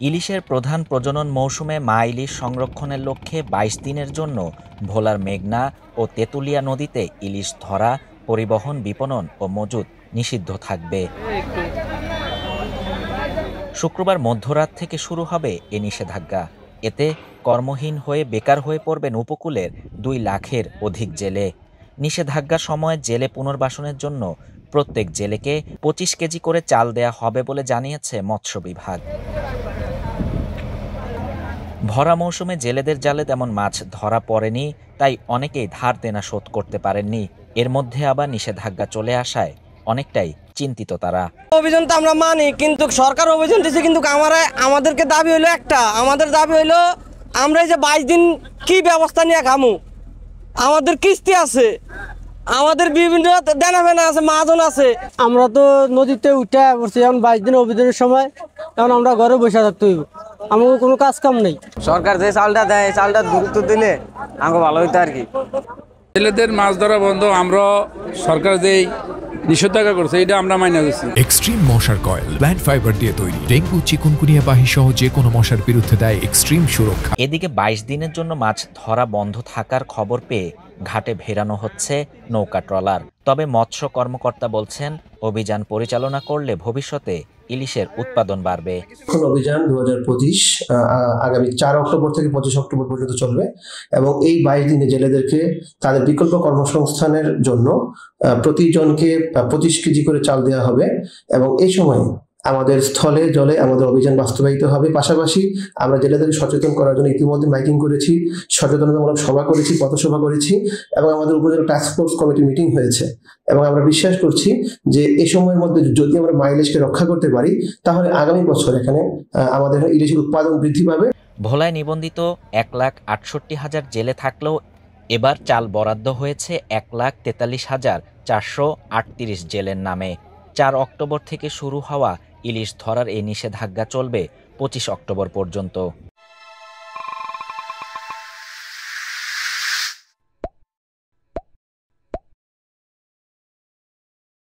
ইলিশের প্রধান প্রজনন মৌসুমে মা ইলিশ সংরক্ষণের লক্ষ্যে ২২ দিনের জন্য ভোলার মেঘনা ও তেঁতুলিয়া নদীতে ইলিশ ধরা, পরিবহন, বিপণন ও মজুত নিষিদ্ধ থাকবে। শুক্রবার মধ্যরাত থেকে শুরু হবে এ নিষেধাজ্ঞা। এতে কর্মহীন হয়ে বেকার হয়ে পড়বেন উপকূলের ২ লাখের অধিক জেলে। নিষেধাজ্ঞার সময় জেলে পুনর্বাসনের জন্য প্রত্যেক জেলেকে ২৫ কেজি করে চাল দেয়া হবে বলে জানিয়েছে মৎস্য বিভাগ। ভরা মৌসুমে জেলেদের জালে তেমন মাছ ধরা পড়েনি, তাই অনেকেই ধার দেনা শোধ করতে পারেননি। এর মধ্যে আবার নিষেধাজ্ঞা চলে আসায় অনেকটাই চিন্তিত তারা। অভিযান তো আমরা মানি, কিন্তু সরকার অভিযান দিচ্ছে, কিন্তু আমাদেরকে দাবি হইলো একটা, আমাদের দাবি হইলো আমরা এই যে ২২ দিন কি ব্যবস্থা নিয়ে খামু, আমাদের কিস্তি আছে, আমাদের বিভিন্ন দেনা ফেনা আছে, মাজন আছে। আমরা তো নদীতে উঠে পড়ছি, এখন ২২ দিন অভিযানের সময়, এখন আমরা ঘরে বসে থাকতে হইব, আমাকে কোনো কাজ কাম নেই। সরকার যে চালটা দেয়, চালটা গুরুত্ব দিলে আমাকে ভালো হইতো আর কি। জেলেদের মাছ ধরা বন্ধ, আমরা সরকার যেই নিষেধাজ্ঞা করছে এটা আমরা মাইনা দিচ্ছি। এক্সট্রিম মশার কয়েল প্ল্যান্ট ফাইবার দিয়ে তৈরি, ডেঙ্গু, চিকুনগুনিয়া বাহি সহ যে কোনো মশার বিরুদ্ধে দেয় এক্সট্রিম সুরক্ষা। এদিকে ২২ দিনের জন্য মাছ ধরা বন্ধ থাকার খবর পেয়ে ঘাটে ভেড়ানো হচ্ছে নৌকা ট্রলার। তবে মৎস্য কর্মকর্তা বলছেন, অভিযান পরিচালনা করলে ভবিষ্যতে ইলিশের উৎপাদন বাড়বে। অভিযান ২০২৫ আগামী ৪ অক্টোবর থেকে ২৫ অক্টোবর পর্যন্ত চলবে এবং এই ২২ দিনে জেলেদেরকে তাদের বিকল্প কর্মসংস্থানের জন্য প্রতিজনকে ২৫ কেজি করে চাল দেওয়া হবে এবং এই সময় আমাদের স্থলে জলে আমাদের অভিযান বাস্তবায়িত হবে। পাশাপাশি আমরা জেলেদেরকে সচেতন করার জন্য ইতিমধ্যে মাইকিং করেছি, সচেতনতামূলক সভা করেছি, পথসভা করেছি এবং আমাদের উপজেলা টাস্ক ফোর্স কমিটি মিটিং হয়েছে এবং আমরা বিশ্বাস করছি যে এই সময়ের মধ্যে যদি আমরা মা ইলিশকে রক্ষা করতে পারি তাহলে আগামী বছর এখানে আমাদের ইলিশের উৎপাদন বৃদ্ধি পাবে। ভোলায় নিবন্ধিত ১,৬৮,০০০ জেলে থাকলেও এবার চাল বরাদ্দ হয়েছে ১,৪৩,৪৩৮ জেলের নামে। ৪ অক্টোবর থেকে শুরু হওয়া ইলিশ ধরার এই নিষেধাজ্ঞা চলবে ২৫ অক্টোবর পর্যন্ত।